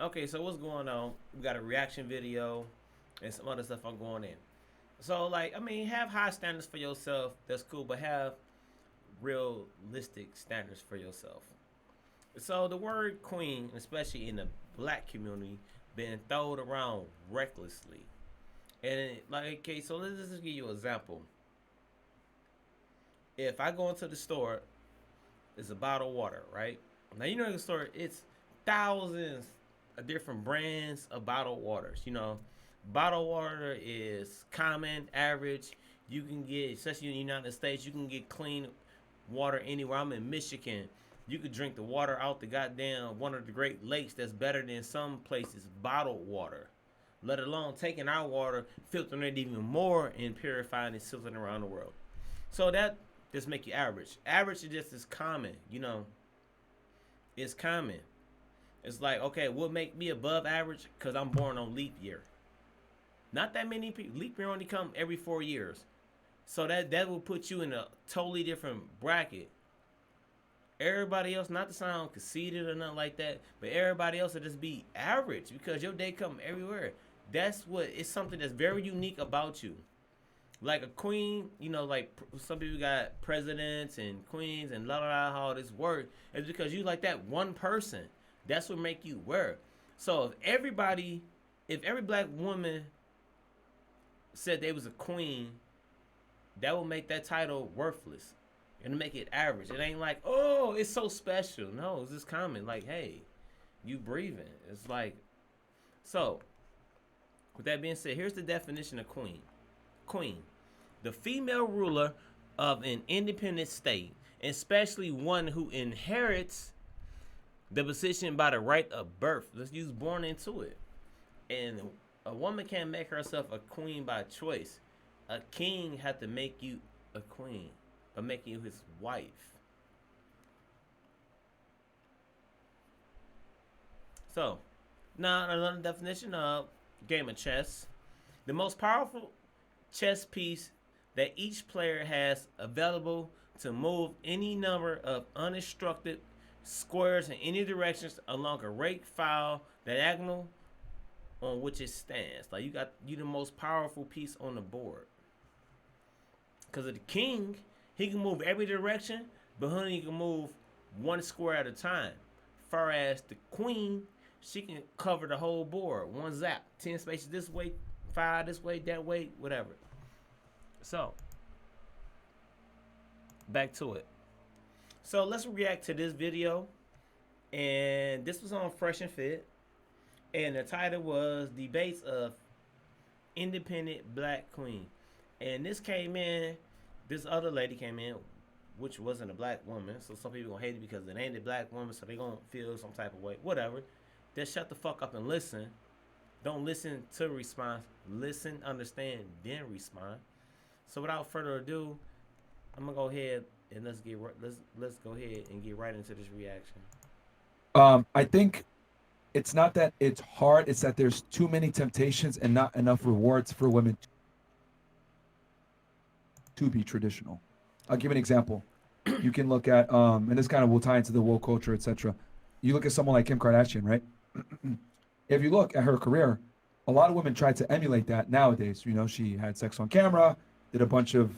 Okay, so what's going on? We got a reaction video and some other stuff I'm going in. So like, I mean, have high standards for yourself. That's cool, but have realistic standards for yourself. So the word queen, especially in the black community, been thrown around recklessly. And like, okay, so let's just give you an example. If I go into the store, it's a bottle of water, right? Now you know the store, it's thousands of different brands of bottled waters. Bottled water is common, average. You can get, especially in the United States, you can get clean water anywhere. I'm in Michigan. You could drink the water out the goddamn one of the Great Lakes that's better than some places bottled water. Let alone taking our water, filtering it even more, and purifying and filtering around the world. So that just make you average. Average is just as common. It's common. It's like, okay, what make me above average? Because I'm born on leap year. Not that many people. Leap year only come every 4 years. So that will put you in a totally different bracket. Everybody else, not to sound conceited or nothing like that, but everybody else will just be average because your day come everywhere. That's what it's something that's very unique about you. Like a queen, like some people got presidents and queens and la la la how this work. It's because you like that one person. That's what make you work. So if every black woman said they was a queen, that will make that title worthless and make it average. It ain't like, oh, it's so special. No, it's just common. Like, hey, you breathing. It's like, so with that being said, here's the definition of queen. Queen, the female ruler of an independent state, especially one who inherits the position by the right of birth. Let's use born into it. And a woman can't make herself a queen by choice. A king had to make you a queen by making you his wife. So, now another definition of game of chess. The most powerful chess piece that each player has available to move any number of uninstructed squares in any directions along a rake file diagonal on which it stands. Like you the most powerful piece on the board. Because of the king, he can move every direction, but honey can move one square at a time. Far as the queen, she can cover the whole board. One zap. 10 spaces this way, 5 this way, that way, whatever. So, back to it. So let's react to this video. And this was on Fresh and Fit. And the title was Debates of Independent Black Queen. And this other lady came in, which wasn't a black woman. So some people gonna hate it because it ain't a black woman, so they gonna feel some type of way. Whatever. Just shut the fuck up and listen. Don't listen to response. Listen, understand, then respond. So without further ado, I'm gonna go ahead and let's go ahead and get right into this reaction. I think it's not that it's hard; it's that there's too many temptations and not enough rewards for women to be traditional. I'll give an example. You can look at, and this kind of will tie into the woke culture, etc. You look at someone like Kim Kardashian, right? If you look at her career, a lot of women try to emulate that nowadays. She had sex on camera, did a bunch of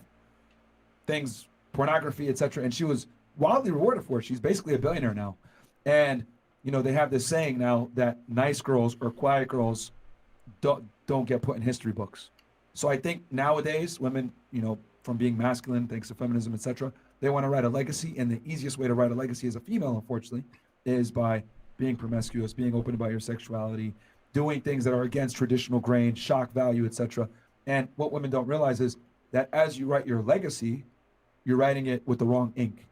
things, pornography, etc., and she was wildly rewarded for it. She's basically a billionaire now, and they have this saying now that nice girls or quiet girls don't get put in history books. So I think nowadays women, from being masculine, thanks to feminism, etc., they want to write a legacy, and the easiest way to write a legacy as a female, unfortunately, is by being promiscuous, being open about your sexuality, doing things that are against traditional grain, shock value, etc. And what women don't realize is that as you write your legacy, you're writing it with the wrong ink.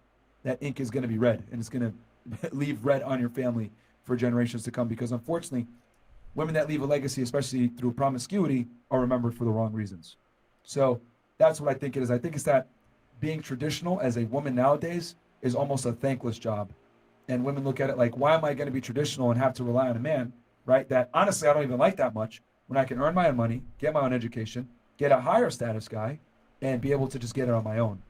That ink is going to be red, and it's going to leave red on your family for generations to come. Because unfortunately, women that leave a legacy, especially through promiscuity, are remembered for the wrong reasons. So that's what I think it is. I think it's that being traditional as a woman nowadays is almost a thankless job. And women look at it like, why am I going to be traditional and have to rely on a man, right? That honestly, I don't even like that much when I can earn my own money, get my own education, get a higher status guy, and be able to just get it on my own.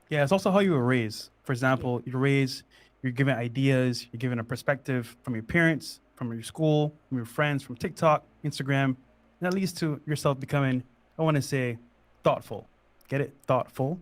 Yeah, it's also how you were raised. For example, you're given ideas, you're given a perspective from your parents, from your school, from your friends, from TikTok, Instagram, and that leads to yourself becoming, I want to say, thoughtful. Get it? Thoughtful.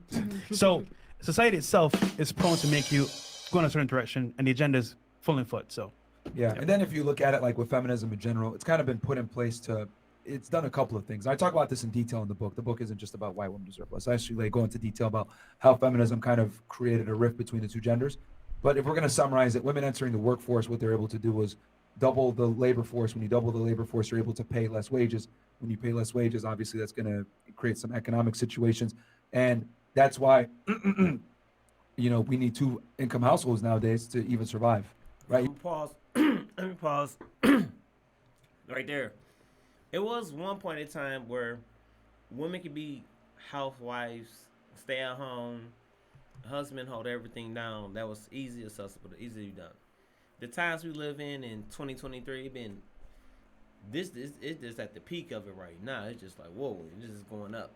So society itself is prone to make you go in a certain direction, and the agenda is full in foot. So Yeah, Yep. and then if you look at it like with feminism in general, it's kind of been put in place to. It's done a couple of things. I talk about this in detail in the book. The book isn't just about why women deserve less. I actually go into detail about how feminism kind of created a rift between the two genders. But if we're going to summarize it, women entering the workforce, what they're able to do was double the labor force. When you double the labor force, you're able to pay less wages. When you pay less wages, obviously that's going to create some economic situations, and that's why we need two income households nowadays to even survive, Let right? me pause. Let me pause. Right there. It was one point in time where women could be housewives, stay at home, husband hold everything down. That was easy accessible, easily done. The times we live in 2023, been this it's just at the peak of it right now. It's just like whoa, this is going up.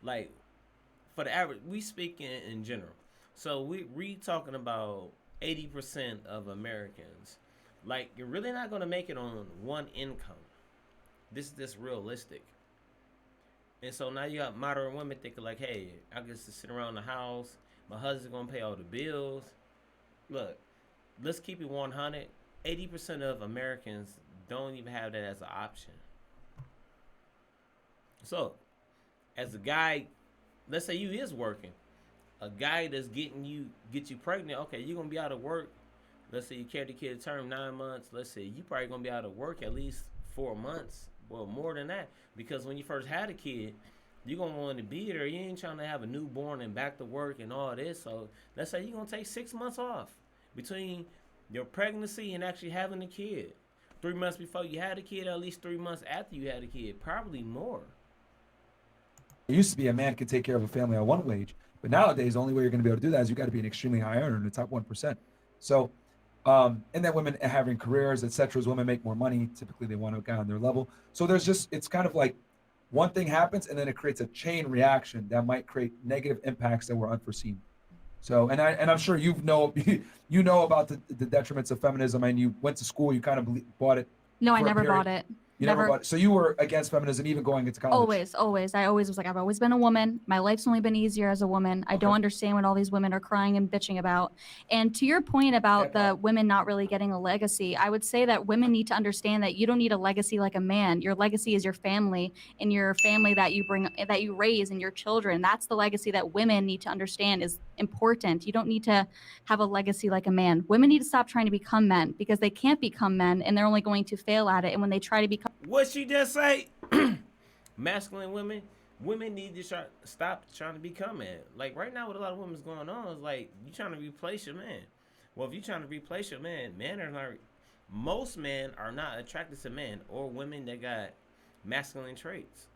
Like for the average, we speak in general. So we talking about 80% of Americans. Like you're really not gonna make it on one income. This is just realistic. And so now you got modern women thinking like, hey, I get to sit around the house. My husband's gonna pay all the bills. Look, let's keep it 100. 80% of Americans don't even have that as an option. So, as a guy, let's say you is working, a guy that's get you pregnant. Okay, you're gonna be out of work. Let's say you carry the kid term 9 months. Let's say you probably gonna be out of work at least 4 months. Well, more than that, because when you first had a kid, you're gonna want to be there. You ain't trying to have a newborn and back to work and all this. So let's say you're gonna take 6 months off between your pregnancy and actually having a kid. 3 months before you had a kid, at least 3 months after you had a kid, probably more. It used to be a man could take care of a family on one wage, but nowadays the only way you're going to be able to do that is you got to be an extremely high earner in the top 1%. So, and then women having careers, etc. As women make more money, typically they want to get on their level. So it's kind of like one thing happens and then it creates a chain reaction that might create negative impacts that were unforeseen. So, and I'm sure you know about the detriments of feminism, and you went to school, you kind of bought it. No, I for a never period. bought it. You never bought it. So you were against feminism even going into college. Always. I always was like, I've always been a woman. My life's only been easier as a woman. I don't understand what all these women are crying and bitching about. And to your point about the women not really getting a legacy, I would say that women need to understand that you don't need a legacy like a man. Your legacy is your family and your family that you raise and your children. That's the legacy that women need to understand is important. You don't need to have a legacy like a man. Women need to stop trying to become men because they can't become men and they're only going to fail at it. And when they try to become What she just say? Masculine women need to stop trying to become man. Like right now, with a lot of women's going on, is like you trying to replace your man. Well, if you trying to replace your man, most men are not attracted to men or women that got masculine traits.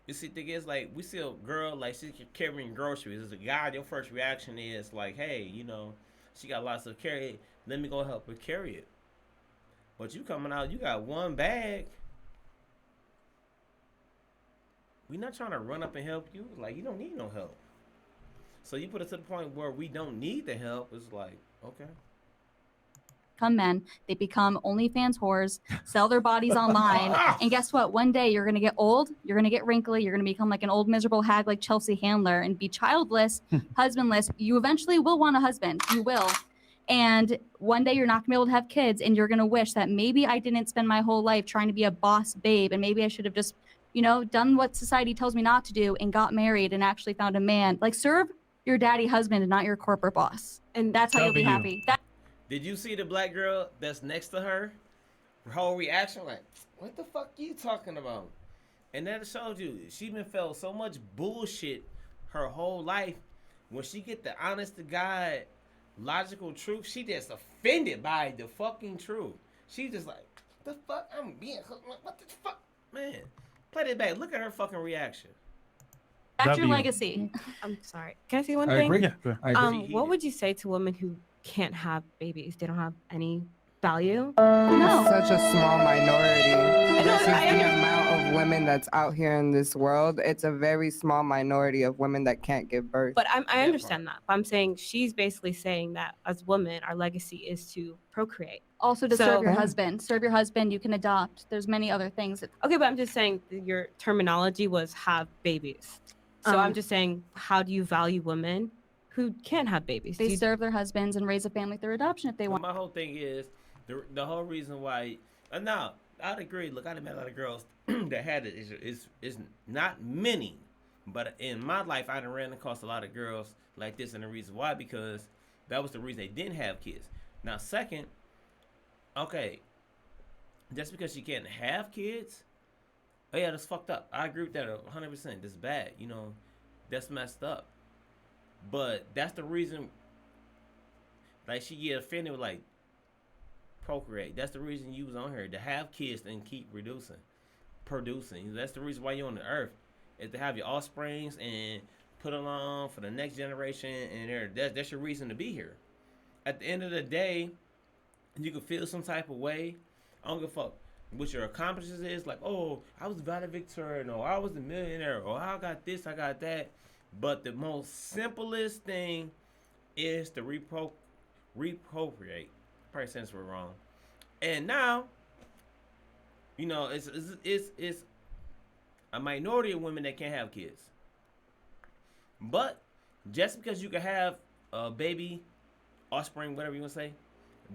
You see, the thing is like we see a girl like she's carrying groceries. As a guy, your first reaction is like, hey, she got lots of carry. Let me go help her carry it. But you coming out, you got one bag. We not trying to run up and help you. Like, you don't need no help. So you put it to the point where we don't need the help. It's like, okay. become men, they become OnlyFans whores, sell their bodies online. And guess what? One day you're going to get old, you're going to get wrinkly, you're going to become like an old miserable hag like Chelsea Handler and be childless, husbandless. You eventually will want a husband. You will. And one day you're not gonna be able to have kids and you're gonna wish that maybe I didn't spend my whole life trying to be a boss babe and maybe I should have just, done what society tells me not to do and got married and actually found a man. Like serve your daddy husband and not your corporate boss. And that's how you'll be happy. Did you see the black girl that's next to her? Her whole reaction like, what the fuck you talking about? And that showed you she been felt so much bullshit her whole life. When she get the honest to God logical truth, she just offended by the fucking truth. She just like, the fuck, I'm being, what the fuck, man. Play that back. Look at her fucking reaction. That's your legacy. I'm sorry. Can I say one I thing? agree. Yeah, sure. I agree. What would you say to women who can't have babies? They don't have any value? No. Such a small minority versus I the understand. amount of women that's out here in this world. It's a very small minority of women that can't give birth. But I That understand that. But I'm saying she's basically saying that as women, our legacy is to procreate. Also to So- serve your Yeah. husband. Serve your husband. You can adopt. There's many other things. Okay, but I'm just saying that your terminology was have babies. So I'm just saying, how do you value women who can't have babies? Do They you- serve their husbands and raise a family through adoption if they But want. my whole thing is the whole reason why. Now I'd agree. Look, I done met a lot of girls that had it. Is not many, but in my life, I done ran across a lot of girls like this, and the reason why because that was the reason they didn't have kids. Now, second, okay, just because she can't have kids, oh yeah, that's fucked up. I agree with that 100%. That's bad. You know, that's messed up. But that's the reason. Like she get offended with like procreate. That's the reason you was on here to have kids and keep producing. That's the reason why you're on the earth is to have your offsprings and put along for the next generation. And that's your reason to be here. At the end of the day, you can feel some type of way. I don't give a fuck what your accomplishments is. Like, oh, I was valedictorian, or I was a millionaire, or I got this, I got that. But the most simplest thing is to reappropriate. Probably sense we're wrong. And now, you know, it's a minority of women that can't have kids. But just because you can have a baby, offspring, whatever you want to say,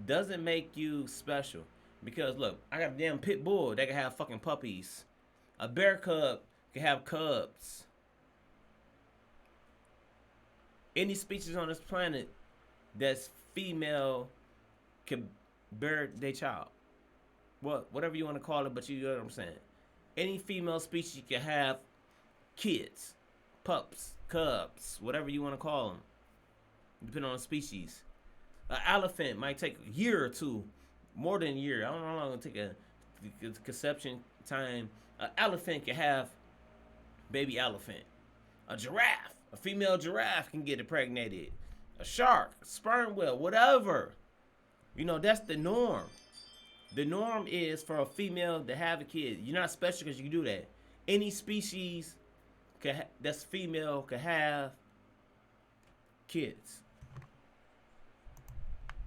doesn't make you special. Because look, I got a damn pit bull that can have fucking puppies. A bear cub can have cubs. Any species on this planet that's female can bear their child. Whatever you want to call it, but you know what I'm saying. Any female species can have kids, pups, cubs, whatever you want to call them, depending on the species. An elephant might take a year or two, more than a year. I don't know how long it'll take a conception time. An elephant can have baby elephant. A giraffe, a female giraffe can get impregnated. A shark, a sperm whale, whatever. You know, that's the norm. The norm is for a female to have a kid. You're not special because you can do that. Any species that's female can have kids.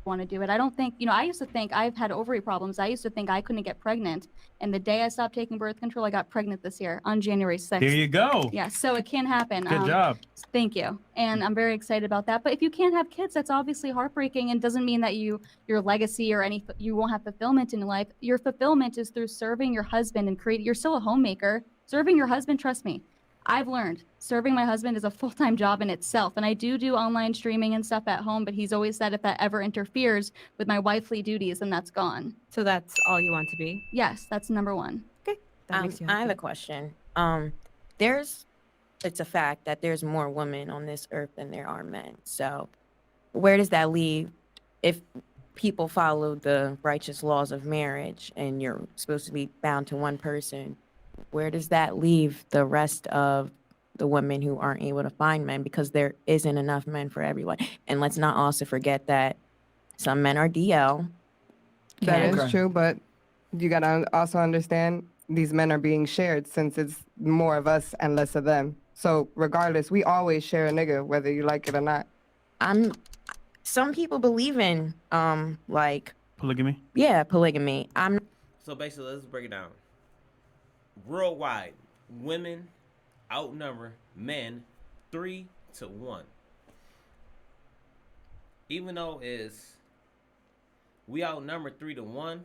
Want to do it. I don't think, I used to think I've had ovary problems. I used to think I couldn't get pregnant. And the day I stopped taking birth control, I got pregnant this year on January 6th. There you go. Yeah, so it can happen. Good job. Thank you. And I'm very excited about that. But if you can't have kids, that's obviously heartbreaking and doesn't mean that your legacy or you won't have fulfillment in life. Your fulfillment is through serving your husband and you're still a homemaker. Serving your husband, trust me. I've learned serving my husband is a full-time job in itself. And I do online streaming and stuff at home, but he's always said if that ever interferes with my wifely duties, then that's gone. So that's all you want to be? Yes, that's number one. Okay. That makes you I have happy. a question. It's a fact that there's more women on this earth than there are men. So where does that leave if people follow the righteous laws of marriage and you're supposed to be bound to one person? Where does that leave the rest of the women who aren't able to find men because there isn't enough men for everyone? And let's not also forget that some men are DL. That Okay. is true, but you gotta also understand these men are being shared since it's more of us and less of them. So regardless, we always share a nigga, whether you like it or not. Some people believe in like Polygamy. polygamy. So basically, let's break it down. Worldwide, women outnumber men 3-1. Even though we outnumber 3-1,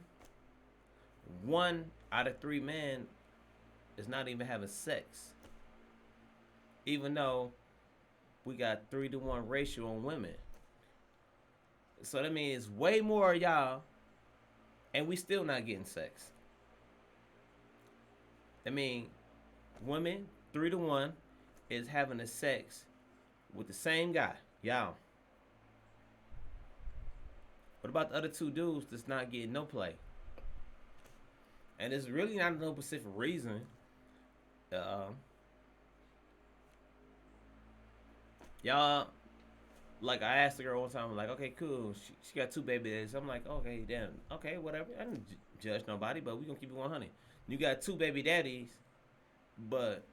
1 out of 3 men is not even having sex. Even though we got 3-1 ratio on women. So that means way more of y'all, and we still not getting sex. I mean, women 3-1 is having a sex with the same guy, y'all. What about the other 2 dudes that's not getting no play? And it's really not no specific reason. Y'all like I asked the girl one time, I'm like, okay, cool. She got 2 baby daddies. I'm like, okay, damn, okay, whatever. I didn't judge nobody, but we gonna keep it 100. You got 2 baby daddies, but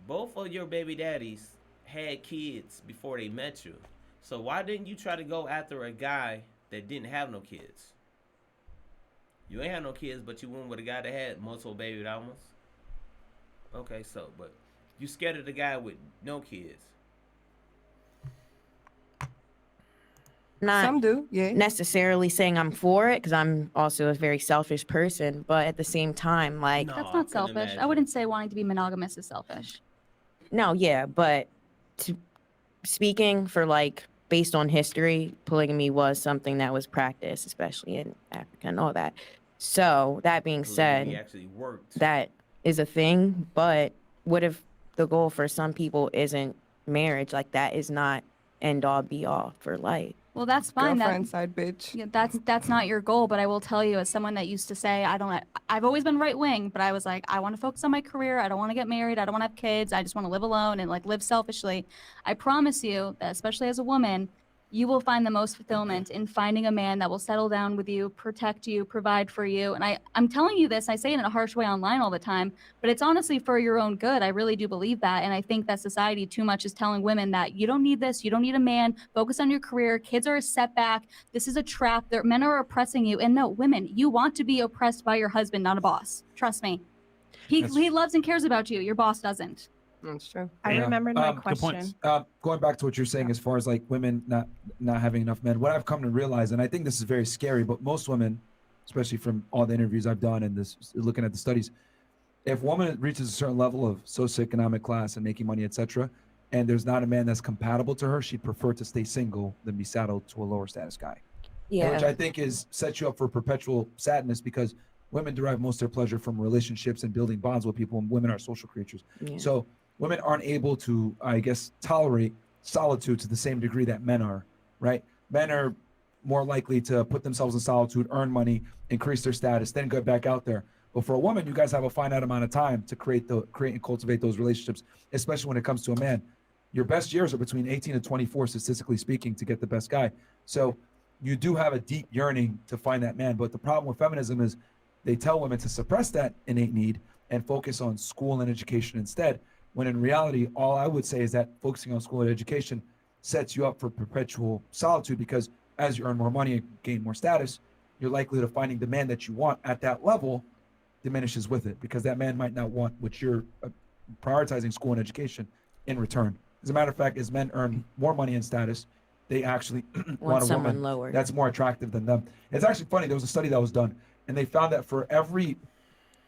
both of your baby daddies had kids before they met you. So why didn't you try to go after a guy that didn't have no kids? You ain't had no kids, but you went with a guy that had multiple baby mamas. Okay, so but you scared of the guy with no kids. Not Some do, yeah. necessarily saying I'm for it because I'm also a very selfish person, but at the same time, like, No, That's I not couldn't selfish. I imagine. wouldn't say wanting to be monogamous is selfish. no, yeah, but to, speaking for like based on history, polygamy was something that was practiced, especially in Africa and all that. So that being Polygamy said, actually worked. that is a thing, but what if the goal for some people isn't marriage? Like that is not end all be all for life. Well, that's fine. Girlfriend side bitch. Yeah, that's not your goal, but I will tell you, as someone that used to say, I've always been right wing, but I was like, I want to focus on my career. I don't want to get married. I don't want to have kids. I just want to live alone and like live selfishly. I promise you that, especially as a woman, you will find the most fulfillment in finding a man that will settle down with you, protect you, provide for you. And I'm telling you this, I say it in a harsh way online all the time, but it's honestly for your own good. I really do believe that. And I think that society too much is telling women that you don't need this, you don't need a man, focus on your career. Kids are a setback. This is a trap. Men are oppressing you. And no, women, you want to be oppressed by your husband, not a boss. Trust me. He loves and cares about you. Your boss doesn't. That's true. I Yeah. remembered my Good points. question. Going back to what you're saying as far as like women not having enough men, what I've come to realize, and I think this is very scary, but most women, especially from all the interviews I've done and this looking at the studies, if a woman reaches a certain level of socioeconomic class and making money, etc., and there's not a man that's compatible to her, she'd prefer to stay single than be saddled to a lower status guy. Yeah. Which I think sets you up for perpetual sadness, because women derive most of their pleasure from relationships and building bonds with people, and women are social creatures. Yeah. So women aren't able to, I guess, tolerate solitude to the same degree that men are, right? Men are more likely to put themselves in solitude, earn money, increase their status, then go back out there. But for a woman, you guys have a finite amount of time to create and cultivate those relationships, especially when it comes to a man. Your best years are between 18 and 24, statistically speaking, to get the best guy. So you do have a deep yearning to find that man. But the problem with feminism is they tell women to suppress that innate need and focus on school and education instead, when in reality, all I would say is that focusing on school and education sets you up for perpetual solitude, because as you earn more money and gain more status, your likelihood of finding the man that you want at that level diminishes with it, because that man might not want what you're prioritizing, school and education, in return. As a matter of fact, as men earn more money and status, they actually want a someone woman lower. that's more attractive than them. It's actually funny. There was a study that was done, and they found that for every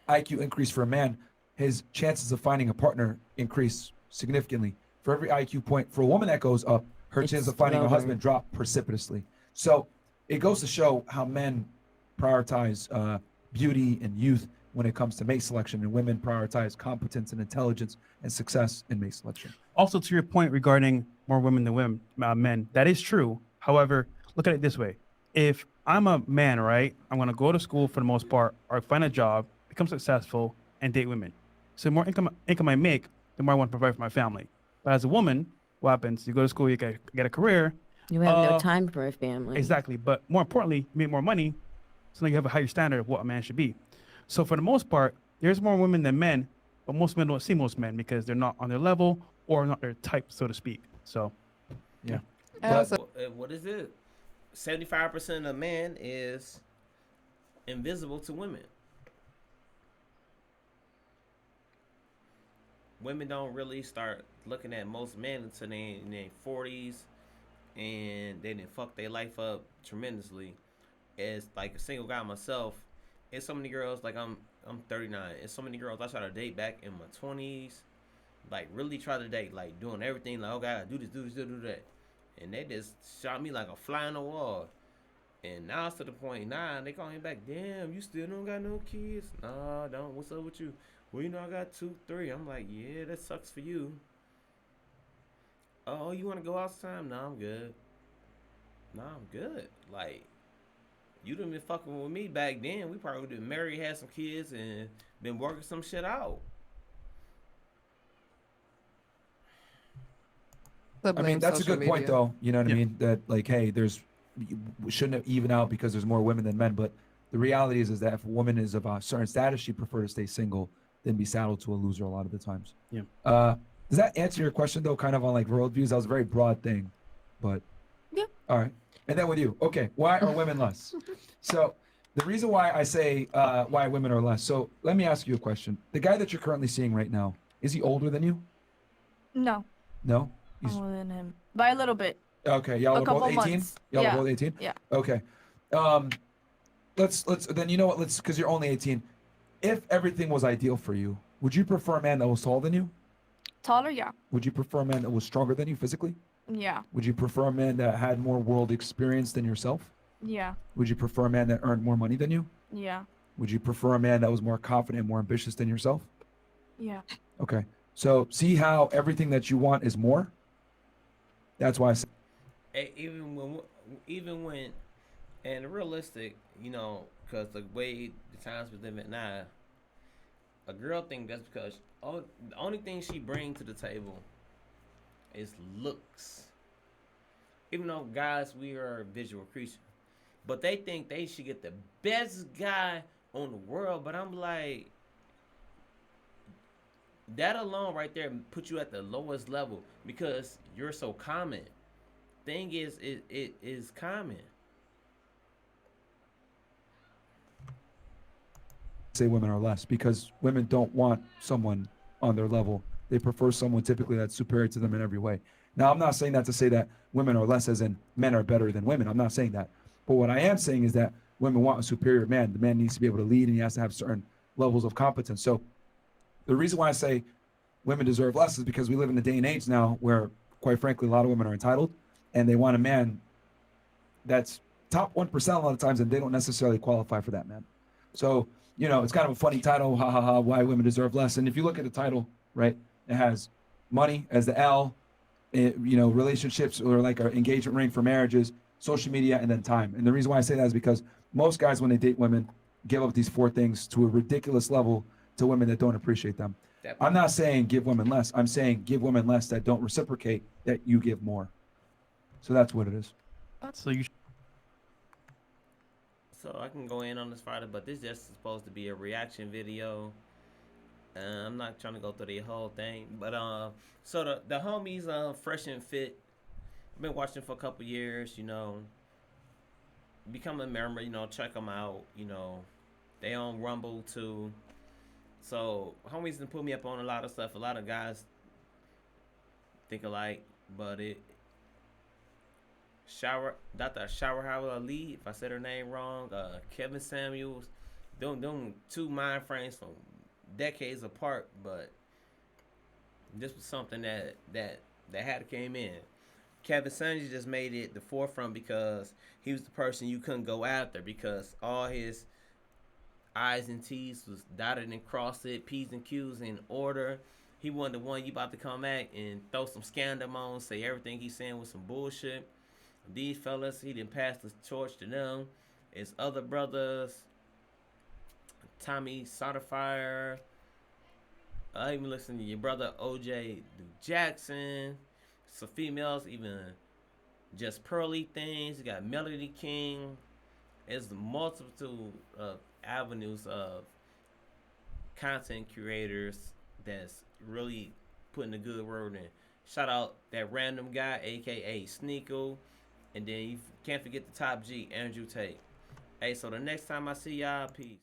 IQ increase for a man, his chances of finding a partner increase significantly. For every IQ point for a woman that goes up, her It's chance of finding a lower. husband drop precipitously. So it goes to show how men prioritize beauty and youth when it comes to mate selection, and women prioritize competence and intelligence and success in mate selection. Also, to your point regarding more women than men, that is true. However, look at it this way: if I'm a man, right, I'm gonna go to school for the most part, or find a job, become successful, and date women. So the more income I make, the more I want to provide for my family. But as a woman, what happens? You go to school, you get a career. You have no time for a family. Exactly. But more importantly, you make more money, so now you have a higher standard of what a man should be. So for the most part, there's more women than men, but most men don't see most men because they're not on their level or not their type, so to speak. So, yeah. What is it? 75% of men is invisible to women. Women don't really start looking at most men until they in their 40s, and they didn't fuck their life up tremendously. As like a single guy myself, it's so many girls, like I'm 39. It's so many girls I tried to date back in my 20s, like really try to date, like doing everything, like, okay, I gotta do this, do that, and they just shot me like a fly on the wall. And now it's to the point, they call me back, damn, you still don't got no kids? Nah, don't. What's up with you? Well, you know, I got 2, 3. I'm like, yeah, that sucks for you. Oh, you want to go out sometime? No, I'm good. No, I'm good. Like, you done been fucking with me back then. We probably would have been married, had some kids, and been working some shit out. I mean, that's a good point, though. You know what I mean? That like, hey, we shouldn't even out because there's more women than men. But the reality is that if a woman is of a certain status, she prefer to stay single than be saddled to a loser a lot of the times. Yeah. Does that answer your question though? Kind of on like worldviews. That was a very broad thing, but Yeah. All right. And then with you, okay, why are women less? So the reason why I say why women are less. So let me ask you a question. The guy that you're currently seeing right now, is he older than you? No, No. He's older than him by a little bit. okay. Y'all A are both couple 18. months. Y'all Yeah. are both 18. Yeah. Okay. Let's then you know what? Let's because you're only 18. If everything was ideal for you, would you prefer a man that was taller than you? Taller, yeah. Would you prefer a man that was stronger than you physically? Yeah. Would you prefer a man that had more world experience than yourself? Yeah. Would you prefer a man that earned more money than you? Yeah. Would you prefer a man that was more confident, more ambitious than yourself? Yeah. Okay. So see how everything that you want is more? That's why I say Even when, and realistic, you know, because the way the times we live in now, a girl think that's because the only thing she brings to the table is looks. Even though guys, we are visual creatures, but they think they should get the best guy on the world. But I'm like, that alone right there put you at the lowest level because you're so common. Thing is, it is common. women are less because women don't want someone on their level. They prefer someone typically that's superior to them in every way. Now, I'm not saying that to say that women are less as in men are better than women. I'm not saying that. But what I am saying is that women want a superior man. The man needs to be able to lead and he has to have certain levels of competence. So the reason why I say women deserve less is because we live in a day and age now where, quite frankly, a lot of women are entitled and they want a man that's top 1% a lot of times and they don't necessarily qualify for that man. So, you know, it's kind of a funny title, ha ha ha, why women deserve less. And if you look at the title, right, it has money as the L, you know, relationships or like our engagement ring for marriages, social media, and then time. And the reason why I say that is because most guys, when they date women, give up these 4 things to a ridiculous level to women that don't appreciate them. I'm not saying give women less. I'm saying give women less that don't reciprocate that you give more. So that's what it is. So you So I can go in on this Friday, but this just supposed to be a reaction video. I'm not trying to go through the whole thing, but so the homies Fresh and Fit, I've been watching for a couple years. You know, become a member. You know, check them out. You know, they on Rumble too. So homies done put me up on a lot of stuff. A lot of guys think alike, but Dr. Shower Ali, if I said her name wrong, Kevin Samuels, them 2 mind frames from decades apart, but this was something that had came in. Kevin Samuels just made it the forefront because he was the person you couldn't go after because all his I's and T's was dotted and crossed, P's and Q's in order. He wasn't the one you about to come at and throw some scandal on, say everything he's saying was some bullshit. These fellas, he didn't pass the torch to them. His other brothers, Tommy Soderfire. I even listen to your brother OJ Jackson. Some females, even just pearly things. You got Melody King. There's a multitude of avenues of content creators that's really putting a good word in. Shout out that random guy, aka Sneeko. And then you can't forget the top G, Andrew Tate. Hey, so the next time I see y'all, peace.